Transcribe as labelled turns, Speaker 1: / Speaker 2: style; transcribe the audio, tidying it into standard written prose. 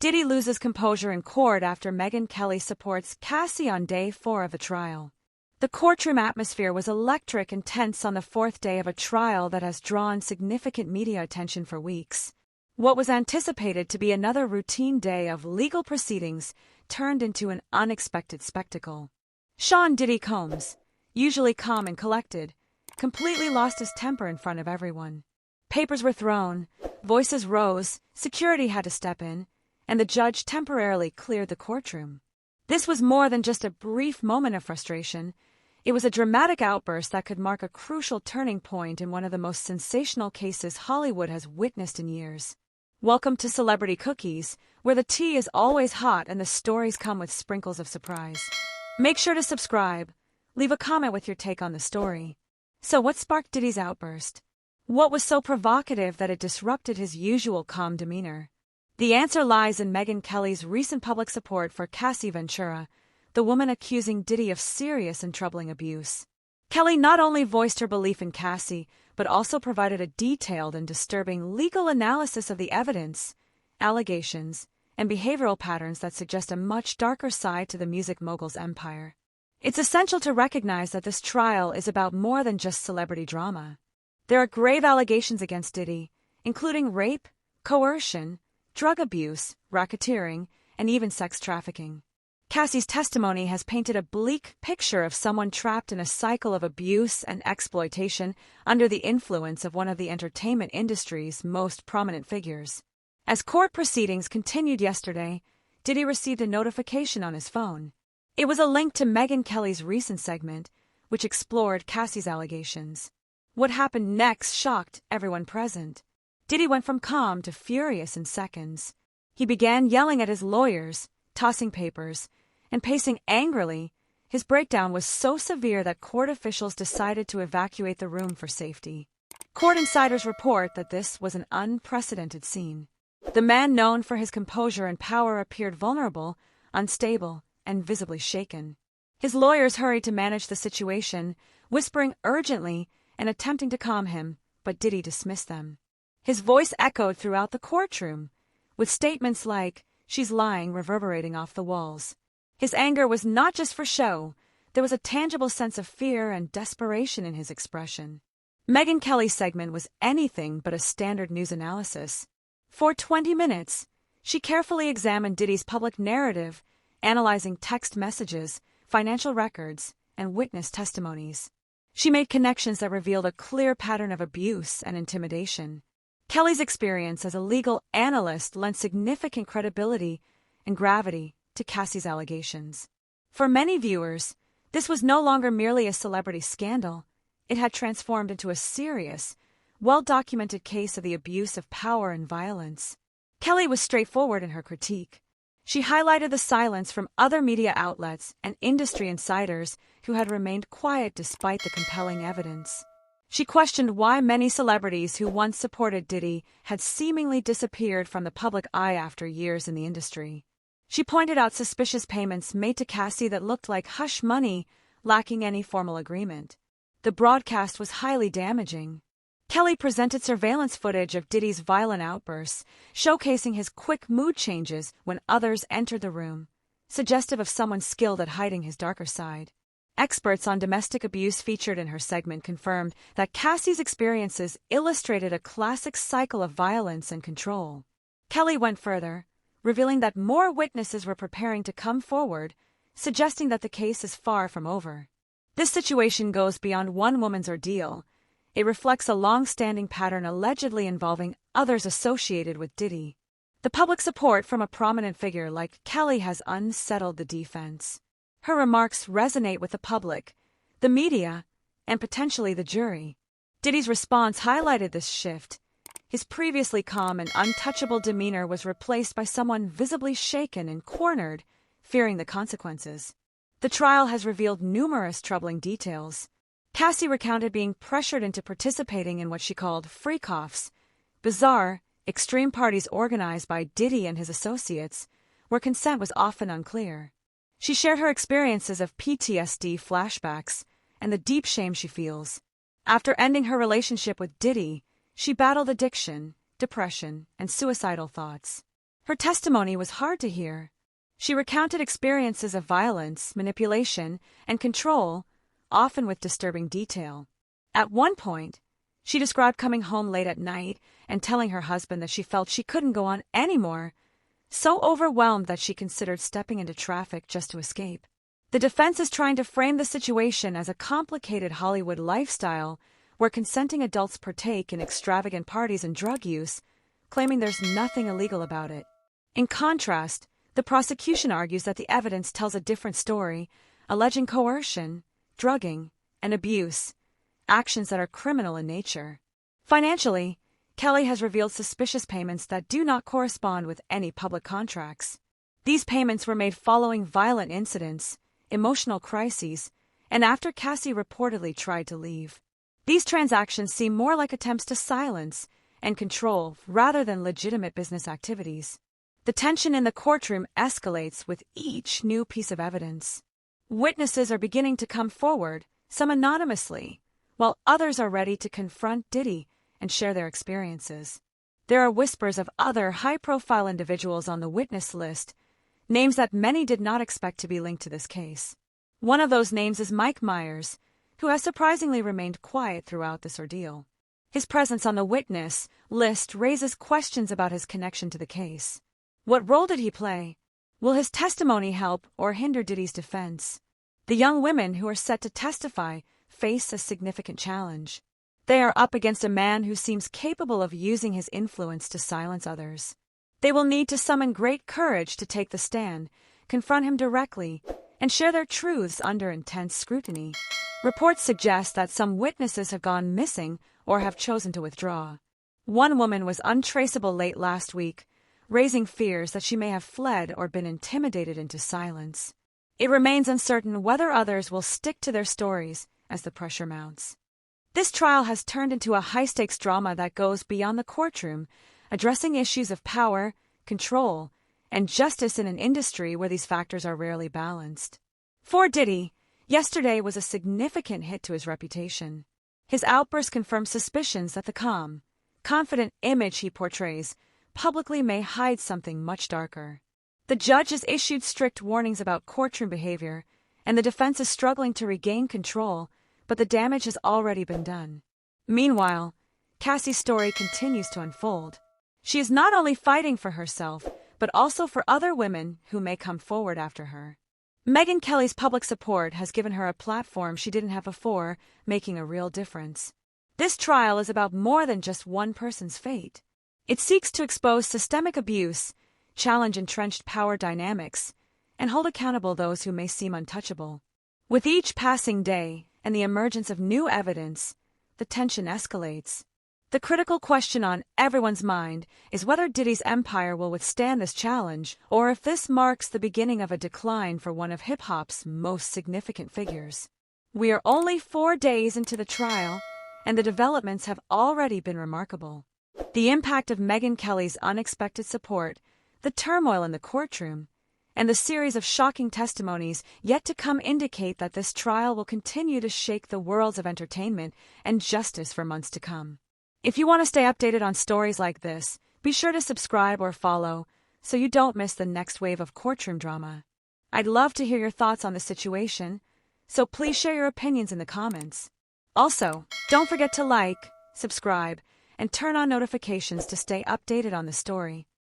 Speaker 1: Diddy loses composure in court after Megyn Kelly supports Cassie on day 4 of the trial. The courtroom atmosphere was electric and tense on the 4th day of a trial that has drawn significant media attention for weeks. What was anticipated to be another routine day of legal proceedings turned into an unexpected spectacle. Sean Diddy Combs, usually calm and collected, completely lost his temper in front of everyone. Papers were thrown, voices rose, security had to step in, and the judge temporarily cleared the courtroom. This was more than just a brief moment of frustration. It was a dramatic outburst that could mark a crucial turning point in one of the most sensational cases Hollywood has witnessed in years. Welcome to Celebrity Cookies, where the tea is always hot and the stories come with sprinkles of surprise. Make sure to subscribe. Leave a comment with your take on the story. So what sparked Diddy's outburst? What was so provocative that it disrupted his usual calm demeanor? The answer lies in Megyn Kelly's recent public support for Cassie Ventura, the woman accusing Diddy of serious and troubling abuse. Kelly not only voiced her belief in Cassie, but also provided a detailed and disturbing legal analysis of the evidence, allegations, and behavioral patterns that suggest a much darker side to the music mogul's empire. It's essential to recognize that this trial is about more than just celebrity drama. There are grave allegations against Diddy, including rape, coercion, drug abuse, racketeering, and even sex trafficking. Cassie's testimony has painted a bleak picture of someone trapped in a cycle of abuse and exploitation under the influence of one of the entertainment industry's most prominent figures. As court proceedings continued yesterday, Diddy received a notification on his phone. It was a link to Megyn Kelly's recent segment, which explored Cassie's allegations. What happened next shocked everyone present. Diddy went from calm to furious in seconds. He began yelling at his lawyers, tossing papers, and pacing angrily. His breakdown was so severe that court officials decided to evacuate the room for safety. Court insiders report that this was an unprecedented scene. The man known for his composure and power appeared vulnerable, unstable, and visibly shaken. His lawyers hurried to manage the situation, whispering urgently and attempting to calm him, but Diddy dismissed them. His voice echoed throughout the courtroom, with statements like, "She's lying," reverberating off the walls. His anger was not just for show. There was a tangible sense of fear and desperation in his expression. Megyn Kelly's segment was anything but a standard news analysis. For 20 minutes, she carefully examined Diddy's public narrative, analyzing text messages, financial records, and witness testimonies. She made connections that revealed a clear pattern of abuse and intimidation. Kelly's experience as a legal analyst lent significant credibility and gravity to Cassie's allegations. For many viewers, this was no longer merely a celebrity scandal. It had transformed into a serious, well-documented case of the abuse of power and violence. Kelly was straightforward in her critique. She highlighted the silence from other media outlets and industry insiders who had remained quiet despite the compelling evidence. She questioned why many celebrities who once supported Diddy had seemingly disappeared from the public eye after years in the industry. She pointed out suspicious payments made to Cassie that looked like hush money, lacking any formal agreement. The broadcast was highly damaging. Kelly presented surveillance footage of Diddy's violent outbursts, showcasing his quick mood changes when others entered the room, suggestive of someone skilled at hiding his darker side. Experts on domestic abuse featured in her segment confirmed that Cassie's experiences illustrated a classic cycle of violence and control. Kelly went further, revealing that more witnesses were preparing to come forward, suggesting that the case is far from over. This situation goes beyond one woman's ordeal. It reflects a long-standing pattern allegedly involving others associated with Diddy. The public support from a prominent figure like Kelly has unsettled the defense. Her remarks resonate with the public, the media, and potentially the jury. Diddy's response highlighted this shift. His previously calm and untouchable demeanor was replaced by someone visibly shaken and cornered, fearing the consequences. The trial has revealed numerous troubling details. Cassie recounted being pressured into participating in what she called freak-offs, bizarre, extreme parties organized by Diddy and his associates, where consent was often unclear. She shared her experiences of PTSD flashbacks and the deep shame she feels. After ending her relationship with Diddy, she battled addiction, depression, and suicidal thoughts. Her testimony was hard to hear. She recounted experiences of violence, manipulation, and control, often with disturbing detail. At one point, she described coming home late at night and telling her husband that she felt she couldn't go on anymore, so overwhelmed that she considered stepping into traffic just to escape. The defense is trying to frame the situation as a complicated Hollywood lifestyle where consenting adults partake in extravagant parties and drug use, claiming there's nothing illegal about it. In contrast, the prosecution argues that the evidence tells a different story, alleging coercion, drugging, and abuse, actions that are criminal in nature. Financially, Kelly has revealed suspicious payments that do not correspond with any public contracts. These payments were made following violent incidents, emotional crises, and after Cassie reportedly tried to leave. These transactions seem more like attempts to silence and control rather than legitimate business activities. The tension in the courtroom escalates with each new piece of evidence. Witnesses are beginning to come forward, some anonymously, while others are ready to confront Diddy and share their experiences. There are whispers of other high-profile individuals on the witness list, names that many did not expect to be linked to this case. One of those names is Mike Myers, who has surprisingly remained quiet throughout this ordeal. His presence on the witness list raises questions about his connection to the case. What role did he play? Will his testimony help or hinder Diddy's defense? The young women who are set to testify face a significant challenge. They are up against a man who seems capable of using his influence to silence others. They will need to summon great courage to take the stand, confront him directly, and share their truths under intense scrutiny. Reports suggest that some witnesses have gone missing or have chosen to withdraw. One woman was untraceable late last week, raising fears that she may have fled or been intimidated into silence. It remains uncertain whether others will stick to their stories as the pressure mounts. This trial has turned into a high-stakes drama that goes beyond the courtroom, addressing issues of power, control, and justice in an industry where these factors are rarely balanced. For Diddy, yesterday was a significant hit to his reputation. His outburst confirmed suspicions that the calm, confident image he portrays publicly may hide something much darker. The judge has issued strict warnings about courtroom behavior, and the defense is struggling to regain control, but the damage has already been done. Meanwhile, Cassie's story continues to unfold. She is not only fighting for herself, but also for other women who may come forward after her. Megyn Kelly's public support has given her a platform she didn't have before, making a real difference. This trial is about more than just one person's fate. It seeks to expose systemic abuse, challenge entrenched power dynamics, and hold accountable those who may seem untouchable. With each passing day and the emergence of new evidence, the tension escalates. The critical question on everyone's mind is whether Diddy's empire will withstand this challenge, or if this marks the beginning of a decline for one of hip-hop's most significant figures. We are only 4 days into the trial, and the developments have already been remarkable. The impact of Megyn Kelly's unexpected support, the turmoil in the courtroom, and the series of shocking testimonies yet to come indicate that this trial will continue to shake the worlds of entertainment and justice for months to come. If you want to stay updated on stories like this, be sure to subscribe or follow so you don't miss the next wave of courtroom drama. I'd love to hear your thoughts on the situation, so please share your opinions in the comments. Also, don't forget to like, subscribe, and turn on notifications to stay updated on the story.